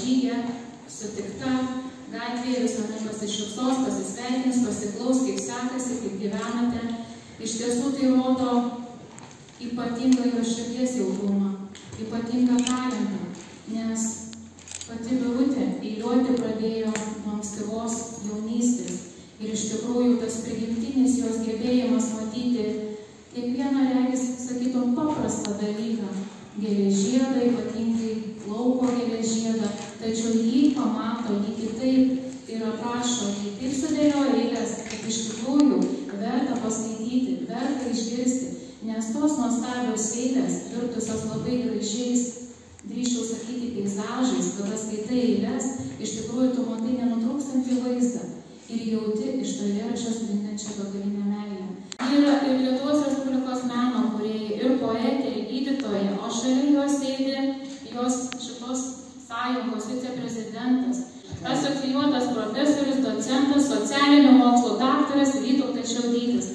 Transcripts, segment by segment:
bendražygė, sutikta, gatvėje visuomet pasišypsos, pasisveikins, pasiklaus, kaip sekasi, kaip gyvenate. Iš tiesų tai rodo ypatingą jo širdies jautrumą, ypatingą talentą, nes pati Birutė eiliuoti pradėjo nuo ankstyvos jaunystės. Ir iš tikrųjų tas prigimtinis jos gebėjimas matyti kiekvieną regis, sakytum, paprastą dalyką, gėlėžiedą, ypatingai lauko gėlėžiedą, tačiau jį pamato, jį kitaip ir aprašo, jį taip sudėlioja eilės, kad iš tikrųjų verta paskaityti, verta išgirsti, nes tos nuostabios eilės, virtusios labai gražiais, drįsčiau sakyti, peizažais, kada skaitai eilės, iš tikrųjų tu matai nenutrūkstantį vaizdą ir jauti iš to eilėraščio sklindančią begalinę meilę. Ji yra ir Lietuvos Respublikos meno kūrėja, ir poetė, ir gydytoja, o šalia jos sėdi jos šitos sąjungos viceprezidentas, asocijuotas profesorius, docentas, socialinių mokslų daktaras Vytautas Šiaudytis.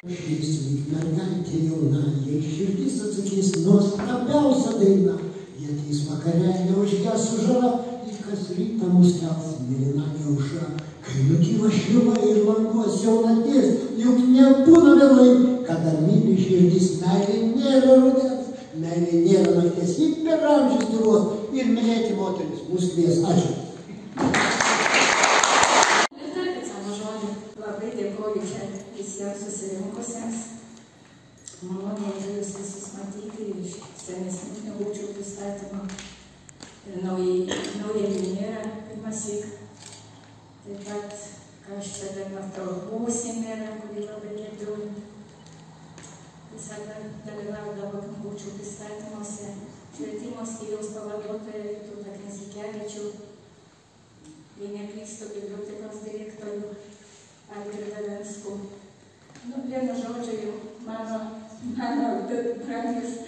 Mergaitė jauna, jei širdis atsakys nuostabiausia daina, jie ateis vakare, neužges sužara, ir kas rytą mus kels mėlyna aušra. Kai nutyla šiluma ir languos jaunaties, juk nebūna vėlai, kada myli širdis, meilė nėra rudens, meilė nėra nakties, ji per amžius gyvos ir mylėti moteris mus kvies. Ačiū. Labai dėkoju čia visiems susirinkusiems. Malonu jūs visus matyti iš senesnių knygučių pristatymą. Nauja Mėra pirmąsyk. Taip pat, ką aš tada matau, buvusi Mėra, kuri labai gerbiau. Visada dalyvaudavo knygučių pristatymuose. Švietimo skyriaus pavaduotoja Vytautą Kindzikevičių. Jei neklystu, bibliotekos direktorių Algirdą Venskų. Vienu žodžiu, mano brangius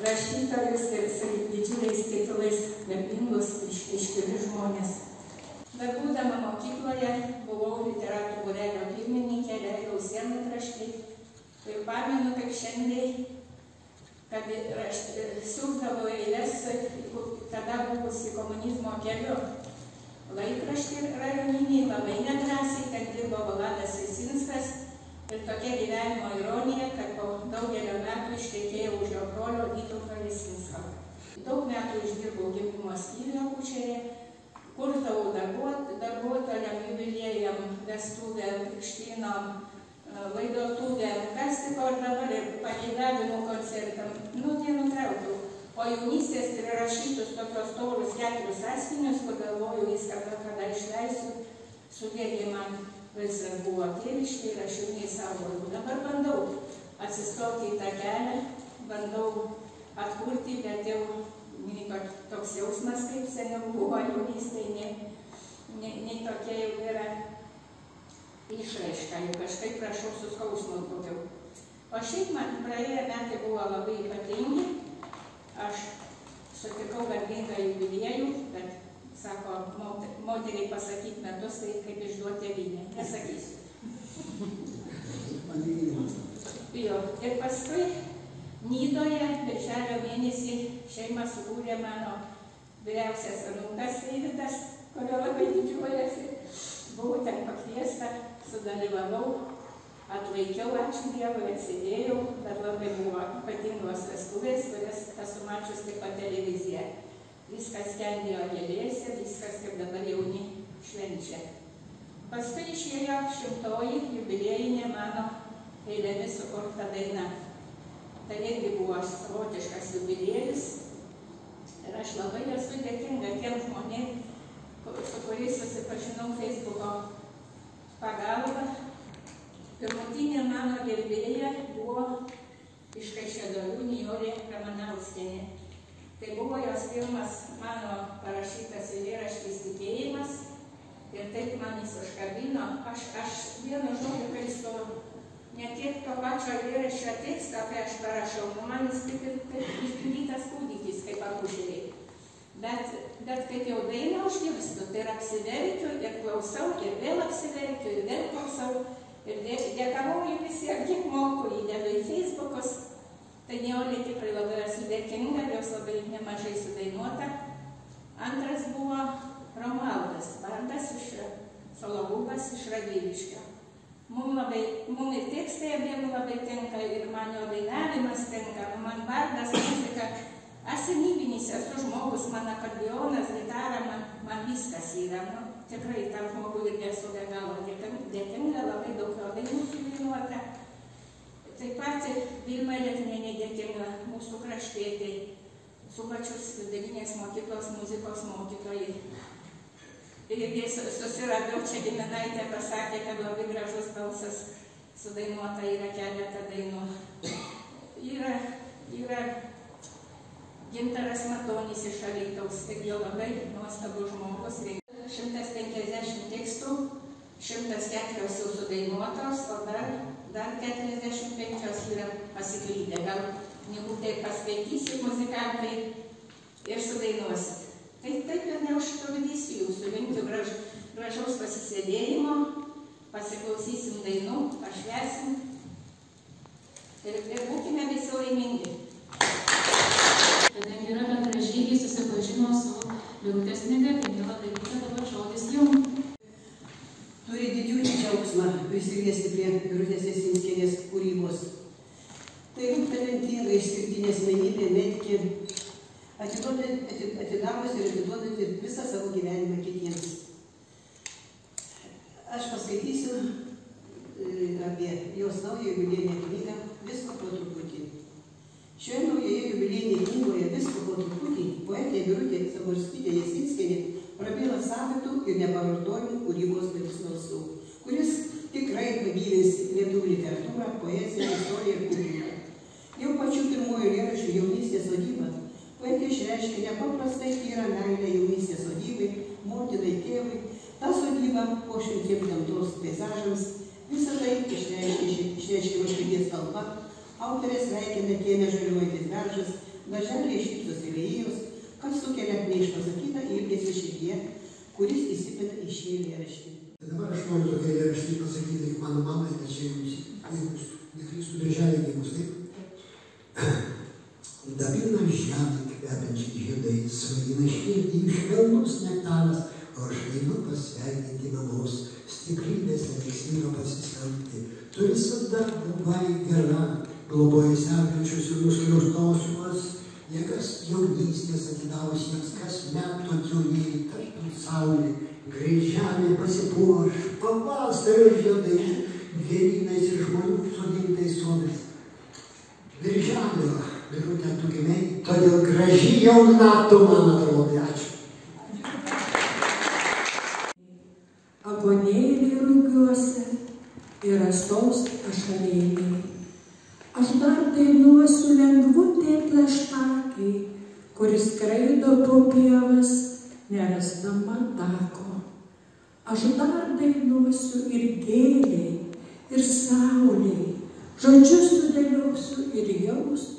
rašytojus ir su didžiuliais titulais garbingus, iškili žmonės. Dar būdama mokykloje buvau literatų būrelio pirmininkė, leidau sienraštį. Ir pamenu, kaip šiandien, kad siųsdavo eiles, tada buvusi komunizmo keliu. Laikraštį rajoninį, labai nedrąsiai, ten dirbo Vladas Jasinskas ir tokia gyvenimo ironija, kad po daugelio metų ištekėjau už jo brolio Vytauto Jasinsko. Daug metų išdirbau gimdymo skyriuje Kučėje, kurdavau darbuotojam, jubiliejam, vestuvėm, krikštynam, laidotuvėm, kas tik ar dabar ir pageidavimų koncertam. Nenutraukiau. O jaunystės prirašytus tokios taurus 4 sąskinius, kur galvoju viską, kada išleisiu, sudėdė man visas buvo tėviškai ir aš jau neįsaugojau. Dabar bandau atsistoti į tą kelią, bandau atkurti, bet jau toks jausmas, kaip seniau buvo jaunystėje, nei tokia jau yra išraiška, jau kažkaip prašau su skausmu daugiau. O šiaip man praėję metai buvo labai ypatingi. Aš sutikau garbingą jubiliejų, bet, sako, moteriai pasakyti metus, tai kaip išduoti tėvynę. Nesakysiu. Jo. Ir paskui Nydoje, birželio mėnesį, šeimą sukūrė mano vyriausias anūkas Eivydas, kurio labai didžiuojasi. Buvau ten pakviesta, sudalyvavau. Atlaikiau, ačiū Dievui, atsidėjau, bet labai buvo ypatingos vestuvės, kurias esu mačius taip pat televiziją. Viskas skendėjo gėlėse, viskas kaip dabar jauni švenčia. Paskui išėjo 100-oji jubiliejinė mano eilėmis sukurta daina. Tai irgi buvo savotiškas jubiliejus. Ir aš labai esu dėkinga tiem žmonėm, su kuriais susipažinau Facebooko pagalba. Pirmutinė mano gerbėja buvo iš Kaišiadorių Nijolė Ramanauskienė. Tai buvo jos pirmas mano parašytas eilėraštis Tikėjimas ir taip man jis užkabino. Aš vienu žodžiu, kai su ne tiek to pačio eilėraščio tekstą, kai aš parašau, man jis kaip išpildytas kūdikis, kaip akušeriai. Bet kaip jau dainą užgirstu, tai ir apsiverkiu, ir klausau, ir vėl apsiverkiu, ir vėl klausau. Ir dėkavoju visiems, kiek moku, įdedu į Facebookus. Tai Nijolė tikrai labai esu dėkinga, jos labai nemažai sudainuota. Mums ir tekstai abiem labai tinka, ir man jo dainavimas tinka, man vardas, muzika. Asmenybinis esu žmogus, man akordeonas, gitara, man viskas yra. Tikrai tam žmogui irgi esu be galo dėkinga, labai daug jo dainų sudainuota. Taip pat Vilma Lietnienė dėkinga mūsų kraštė, Subačiaus vidurinės mokyklos muzikos mokytojai. Irgi susiradau, čia giminaitė pasakė, kad labai gražus balsas sudainuota yra keletą dainų. Yra Gintaras Matonis iš Alytaus, irgi labai nuostabus žmogus. 150 tekstų, 104 jau sudainuotos, o dar 45 yra pasiklydę. Gal nebūtai paskaitysi muzikantai ir sudainuosit. Tai taip ir neužtrukdysiu jūsų, linkiu gražaus pasisėdėjimo, pasiklausysim dainų, pašvęsim ir būkime visi laimingi. Kadangi yra bendražygiai, susipažino su Birutės knyga, tai miela Dalytė, dabar žodis jums. Turi didžiulį džiaugsmą prisiliesti prie Birutės Jasinskienės kūrybos. Tai talentinga, išskirtinė asmenybė, medikė, atidavusi ir atiduodanti visą savo gyvenimą kitiems. Aš paskaitysiu apie jos naują jubiliejinę knygą Visko po truputį. Šioje naujoje jubiliejinėje knygoje Visko po truputį poetė Birutė Zaborskytė Jasinskienė prabyla savitų ir nepavartojimų kūrybos balsu, kuris tikrai pagyvins lietuvių literatūrą, poeziją, istoriją ir kūrybą. Jau pačių pirmųjų eilėraščių Jaunystės sodyba poetė išreiškia nepaprastai tyrą meilę jaunystės sodybai, motinai, tėvui. Ta sodyba pošventiems gamtos peizažams visą tai išreiškiama širdies kalba. Autorė sveikina kieme žaliuojantis beržas, darželėje šypsosi lėjos, kas sukelia neišpasakytą ilgesį širdyje, kuris įsipina į šį eilėraštį. Dabar aš noriu tokį eilėraštį pasakyti, kaip mano mamai, kad čia jums nekristų darželį gimus, taip? Dabina žemė kvepiančiai žiedai, svaigina širdį švelnus nektaras, o aš einu pasveikinti mamos, stiprybės eliksyrą pasisemti. Tu visada buvai gera, globoji sergančius ir nuskriaustosiuos, jėgas jaunystės atidavusiems kasmet tokiųjį tartum saulė, grįželė pasipuoš, pavasario žiedai, gėrynais ir žmonių sodintais sodais. Birželio, Birutė, tu gimei, todėl graži jauna tu man atrodai. Ačiū. Agonėliai rūgiuose ir rasos ašarėliai. Aš dar dainuosiu lengvutė plaštakiai, kuris skraido po pievas, nerasdama tako. Aš dar dainuosiu ir gėliai, ir saulei, žodžius sudėliosiu ir jausmų.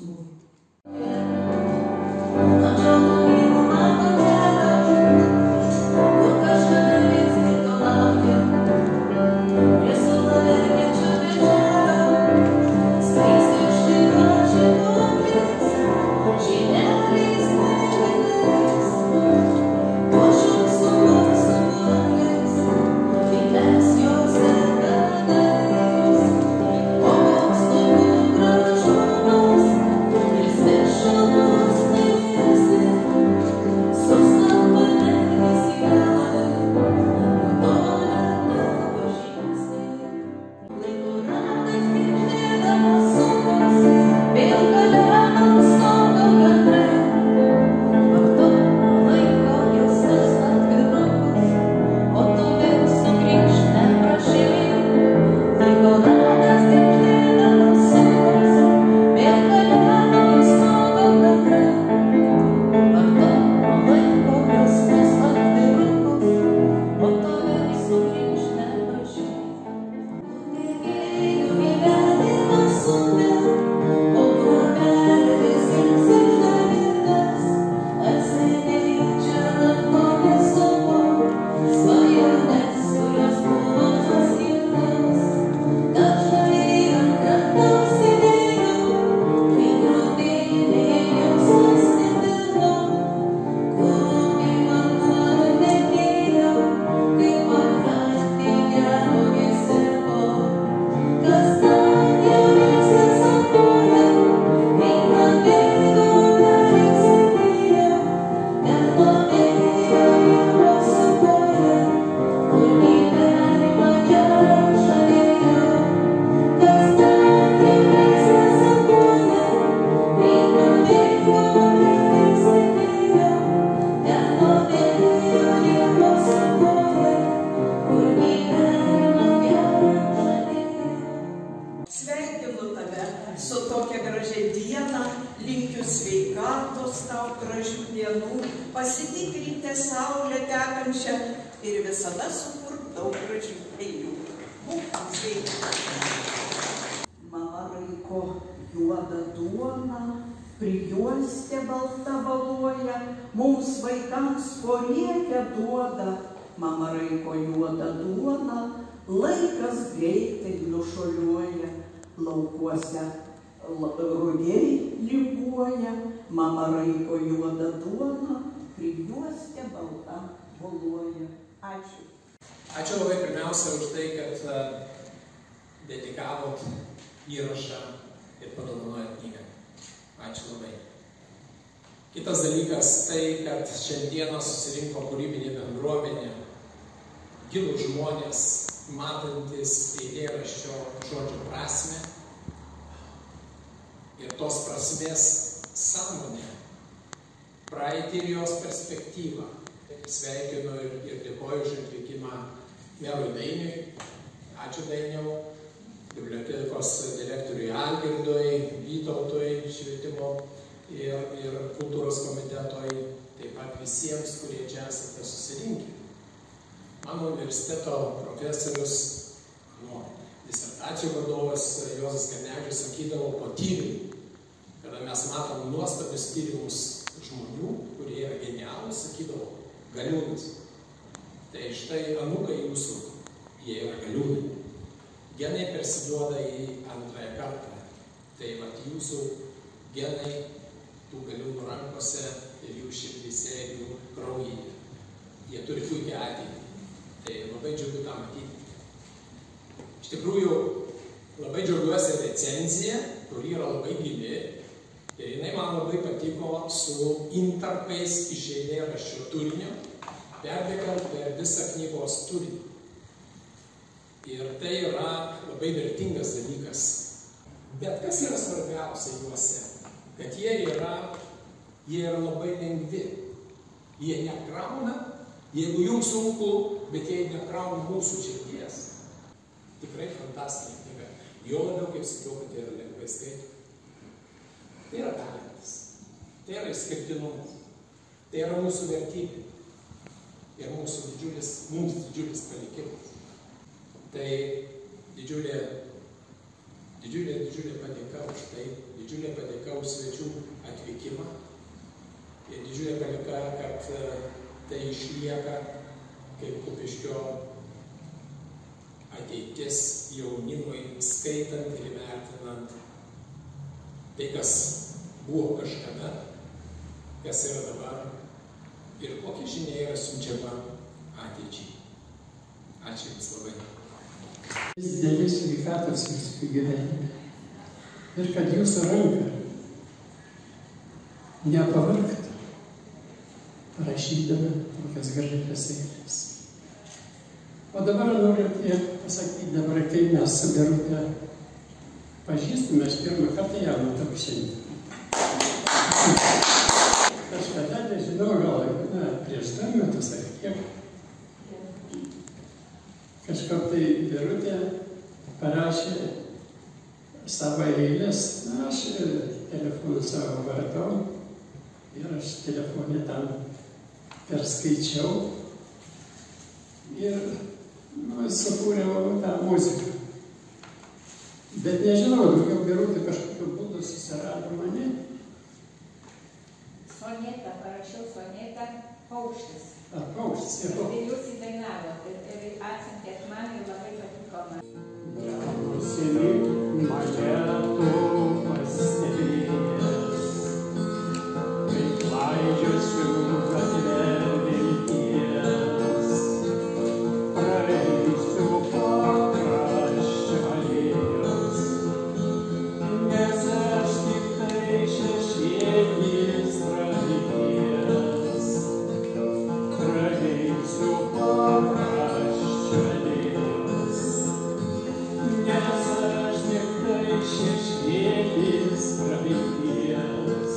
Gražumas, ir svešumas. žvaigždutę saulę tekančią ir visada sukurk daug gražių eilių. Būk sveika. Mama raiko juodą duoną, prijuostė balta baluoja, mums vaikams ko reikia duoda. Mama raiko juodą duoną, laikas greitai nušuoliuoja, laukuose rugiai lyguoja. Mama raiko juodą duoną, prijuostė balta baluoja. Ačiū. Ačiū labai pirmiausia už tai, kad dedikavot įrašą ir padovanojot knygą. Ačiū labai. Kitas dalykas tai, kad šiandieną susirinko kūrybinė bendruomenė, gilūs žmonės, matantis eilėraščio žodžio prasmę ir tos prasmės sąmonę, praeitį ir jos perspektyvą. Sveikinu ir dėkoju už atvykimą merui Dainiui. Ačiū Dainiau, bibliotekos direktoriui Algirdui, Vytautui, švietimo ir kultūros komitetoj, taip pat visiems, kurie čia esate susirinkę. Mano universiteto profesorius, disertacijų vadovas Juozas Karnevičius sakydavo po tyrimų, kada mes matom nuostabius tyrimus žmonių, kurie yra genialūs, sakydavo galiūnas. Tai štai anūkai jūsų, jie yra galiūnai. Genai persiduoda į antrąją kartą. Tai vat jūsų genai tų galiūnų rankose ir jų širdyse ir jų kraujyje. Jie turi puikią ateitį. Tai labai džiugu tą matyti. Iš tikrųjų, labai džiaugiuosi recenzija, kuri yra labai gili. Ir jinai man labai patiko su intarpais iš eilėraščio turinio, perbėgant per visą knygos turinį. Ir tai yra labai vertingas dalykas. Bet kas yra svarbiausia juose? Kad jie yra labai lengvi. Jie nekrauna, jeigu jums sunku, bet jie nekrauna mūsų širdies. Tikrai fantastinė knyga. Jo labiau, kaip sakiau, kad tai yra lengvai skaitoma. Tai yra talentas, tai yra išskirtinumas, tai yra mūsų vertybė ir mums didžiulis palikimas. Tai didžiulė padėka už tai, didžiulė padėka už svečių atvykimą ir didžiulė padėka, kad tai išlieka kaip Kupiškio ateitis jaunimui, skaitant ir vertinant tai, kas buvo kažkada, kas yra dabar ir kokia žinia yra siunčiama ateičiai. Ačiū Jums labai. Didelis sveikatos Jūsų gyvenime. Ir kad Jūsų ranka nepavargtų, rašydama tokias gražias eiles. O dabar noriu pasakyti, dabar kai mes su Birute pažįstame, aš pirmą kartą ją matau šiandien. Kažkada, nežinau, gal prieš 2 metus ar kiek. Kažkaip tai Birutė parašė savo eilės, aš telefoną savo vartau ir aš telefonė tam perskaičiau ir sukūriau tą muziką. Bet nežinau, daugiau Birutė kažkokiu būdu susirado mane. Sonetą, parašiau sonetą Paukštis. Ar Paukštis? Ir jūs įdainavote ir atsiuntėt man ir labai patiko man. Drausiai mane tu pastebėjęs, kaip klaidžiosiu gatve vilties, praeisiu pakraščio alėjos, nes aš tik tai šešėlis praeities, praeisiu pakraščio alėjos, nes aš tik tai šešėlis praeities.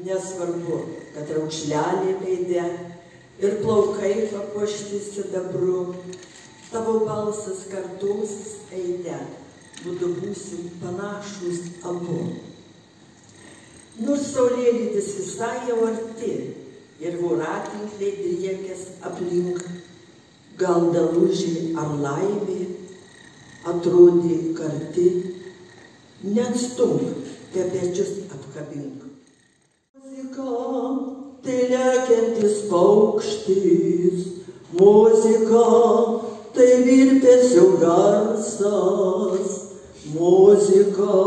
Nesvarbu, kad raukšlelė veide ir plaukai papuošti sidabru, tavo balsas kartosis eide, būdu būsim panašus abu. Nors saulėlydis visai jau arti ir voratinkliai driekės aplink, gal dalužiai ar laimė atrodė karti, neatstumk, te pečius apkabink. Muzika tai lekiantis paukštis, muzika tai virpesio garsas, muzika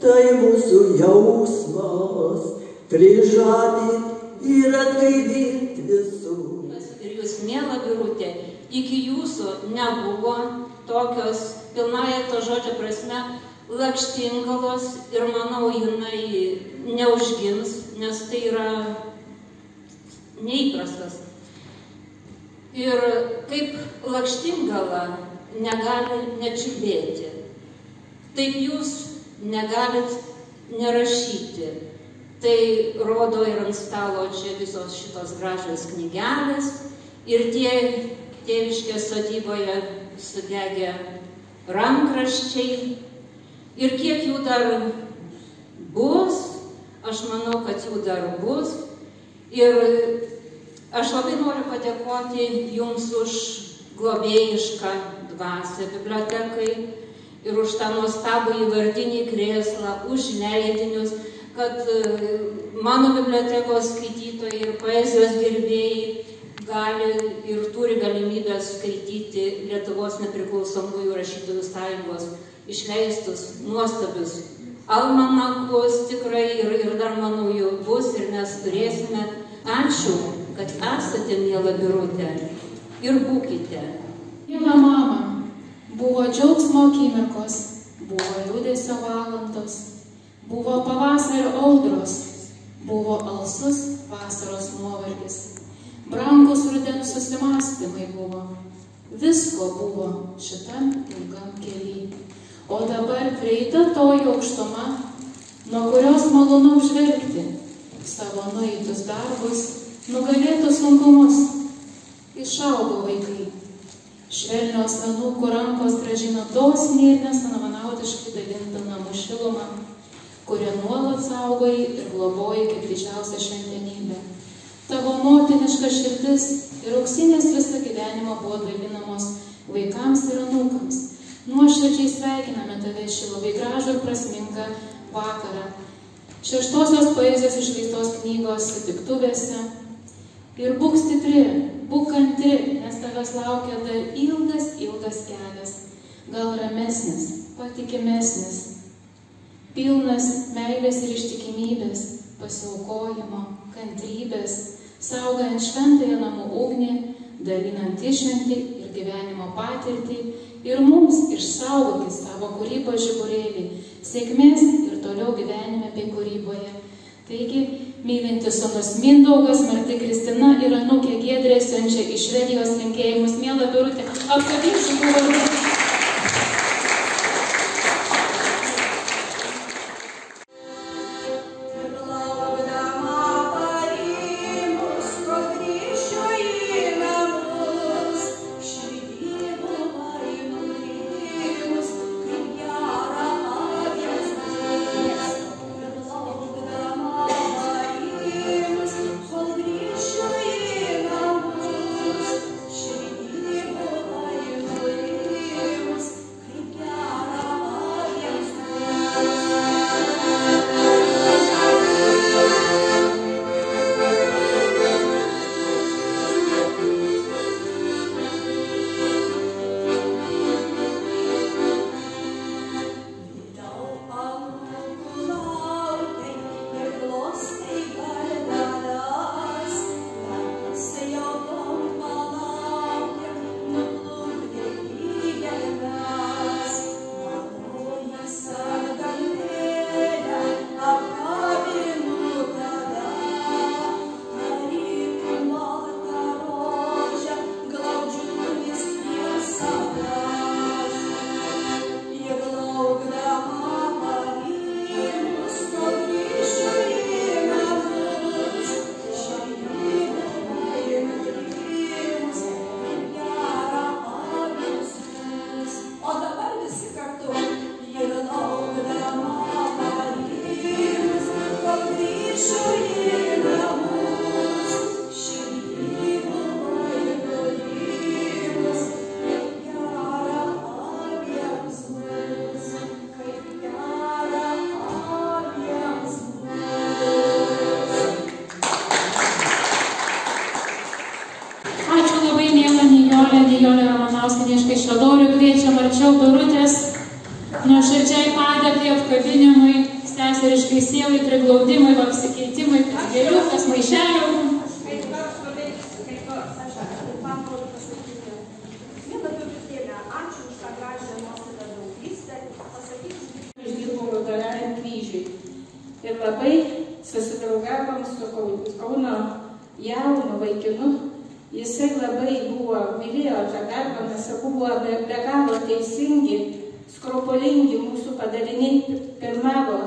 tai mūsų jausmas, prižadėt ir atgaivint visus. Ir jūs, miela Birutė, iki jūsų nebuvo tokios pilnąja to žodžio prasme lakštingalos ir manau, jinai neužgims, nes tai yra neįprastas. Ir kaip lakštingala negali nečiulbėti, taip jūs negalit nerašyti. Tai rodo ir ant stalo čia visos šitos gražios knygelės ir tie tėviškės sodyboje sudegę rankraščiai. Ir kiek jų dar bus, aš manau, kad jų dar bus. Ir aš labai noriu padėkoti jums už globėjišką dvasią bibliotekai ir už tą nuostabų įvardinį krėslą, už leidinius, kad mano bibliotekos skaitytojai ir poezijos gerbėjai gali ir turi galimybę skaityti Lietuvos nepriklausomųjų rašytojų sąjungos išleistus nuostabius almanachus tikrai ir dar manau jų bus ir mes turėsime. Ačiū, kad esate, miela Birutė, ir būkite. Miela mama, buvo džiaugsmo akimirkos, buvo liūdesio valandos, buvo pavasario audros, buvo alsus vasaros nuovargis, brangus rudens susimąstymai buvo. Visko buvo šitam ilgam kely. O dabar prieita toji aukštuma, nuo kurios malonu apžvelgti savo nueitus darbus, nugalėtus sunkumus. Išaugo vaikai. Švelnios anūkų rankos grąžino dosniai ir nesavanaudiškai dalintą namų šilumą, kurią nuolat saugojai ir globojai kaip didžiausia šventenybė. Tavo motiniška širdis ir auksinės visą gyvenimą buvo dalinamos vaikams ir anūkams. Nuoširdžiai sveikiname tave šį labai gražų ir prasmingą vakarą. Šeštosios poezijos išleistos knygos sutiktuvėse. Ir būk stipri, būk kantri, nes tavęs laukia dar ilgas kelias. Gal ramesnis, patikimesnis, pilnas meilės ir ištikimybės, pasiaukojimo, kantrybės, saugant šventąją namų ugnį, dalinant išmintį ir gyvenimo patirtį ir mums išsaugokit savo kūrybos žiburėlį, sėkmės ir toliau gyvenime bei kūryboje. Taigi, mylintis sūnus Mindaugas, Marti Kristina ir anūkė Giedrė siunčia iš Švedijos linkėjimus. Miela Birutė, apkabink šitų vardų. arčiau Birutės, nuoširdžiai padėkai, apkabinimui, seseriškai sielai, priglaudimui, apsikeitimui, kas gėlių, kas maišelių. Ir labai susidraugavom su Kauno jaunu vaikinu. Jisai labai mylėjo tą darbą, mes abu buvo be galo teisingi, skrupulingi, mūsų padaliniai pirmavo.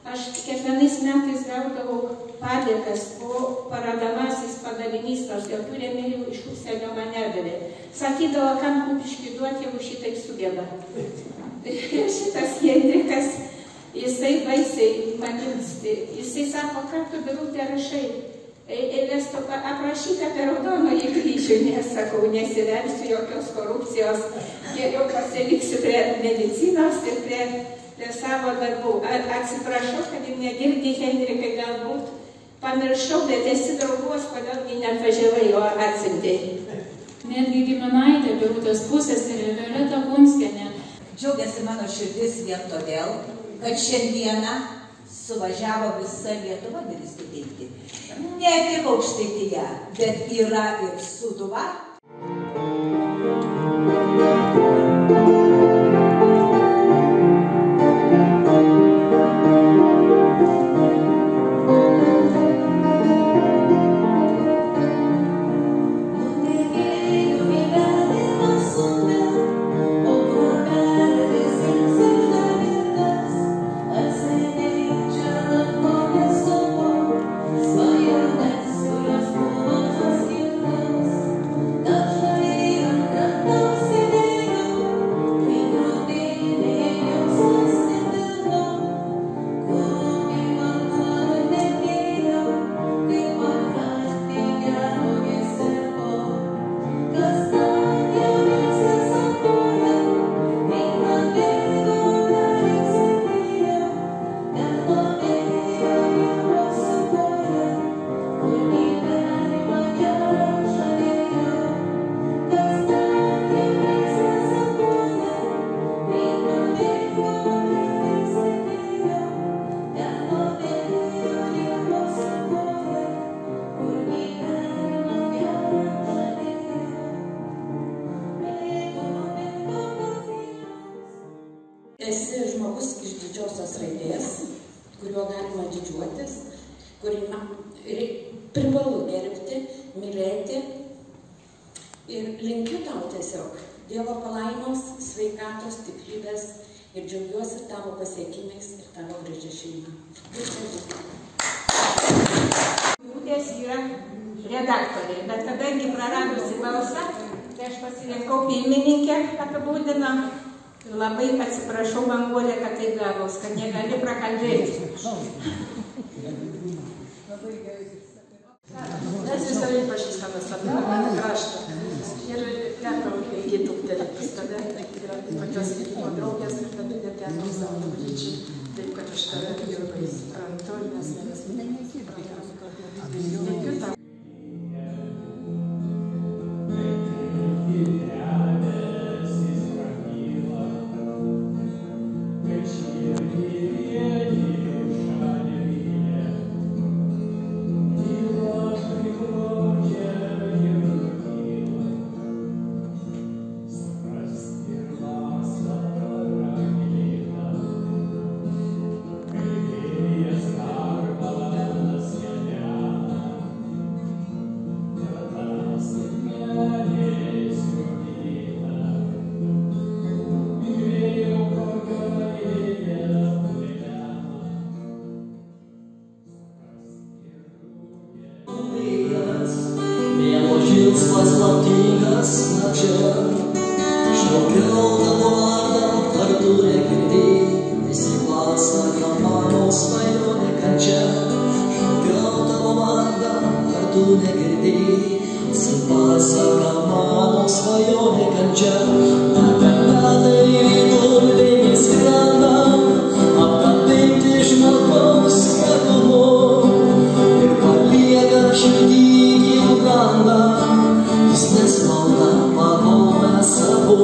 Aš kiekvienais metais gaudavau padėkas, o paradamasis padalinys, nors jokių rėmėjų iš užsienio man nedavė. Sakydavo, kam Kupiškiui duoti, jeigu šitaip sugeba. Ir šitas jėdikas, jisai baisiai manimsti. Jisai sako, ką tu, Birutė, rašai? Eilės to aprašyk apie Raudonąjį kryžių, nesakau, nesiversiu jokios korupcijos, geriau pasiliksiu prie medicinos ir prie savo darbų. Atsiprašau, kad jau negirdi, Henrikai, galbūt pamiršau, bet esi draugos, kodėlgi neatvažiavai, o atsintėjai. Netgi giminaitė Birutės pusseserė Violeta Punskienė. Džiaugiasi mano širdis vien todėl, kad šiandieną suvažiavo visa Lietuva drįstu teigti. Ne tik Aukštaitija, bet yra ir Sūduva. Esi žmogus iš didžiosios raidės, kuriuo galima didžiuotis, kurį privalu gerbti, mylėti. Ir linkiu tau tiesiog Dievo palaimos, sveikatos, stiprybės ir džiaugiuosi tavo pasiekimais ir tavo gražia šeima. Būtės yra redaktorė, bet kadangi praradusi balsą, tai aš pasirinkau pirmininkę apibūdiną. Ir labai atsiprašau, Banguolė, kad taip gavos, kad negali prakalbėti. Mes visai pažįstamas apie mano kraštą. Ir teko ilgiai truputėlį pas tave, yra tokios gydymo draugės ir tada neteko savo ryčių. Taip, kad aš tave labai suprantu, nes linkiu tau. Paslaptingas nakčia, šaukiau tavo vardą, kartu negirdėjai, visi pasaka mano svajonė kančia. Šaukiau tavo vardą, kartu negirdėjai, visi pasaka mano svajonė kančia. Per metai gulbėje skrenda, apkabinti žmogaus gerumu ir palieka širdį gilų brandą. Jis nesmalda pavome savo,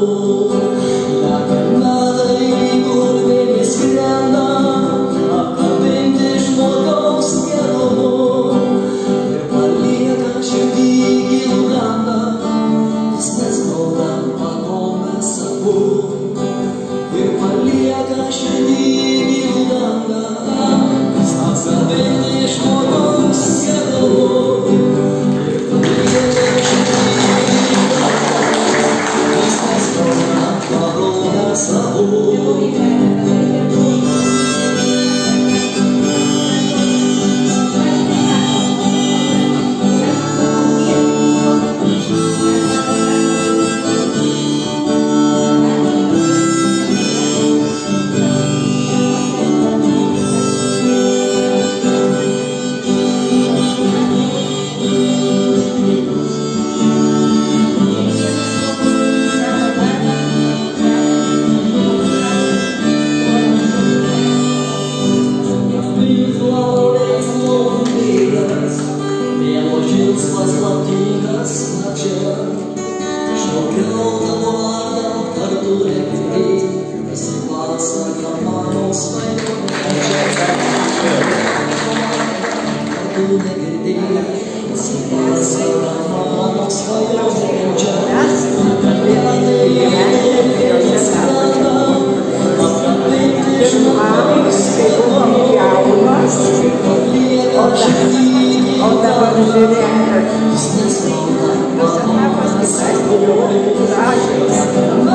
Pasaka mano svajonė kančia, kalbėti skamba, apkabinti žmogus, o dabar žiūrėk, jis neskauda, mano svajonė gražios.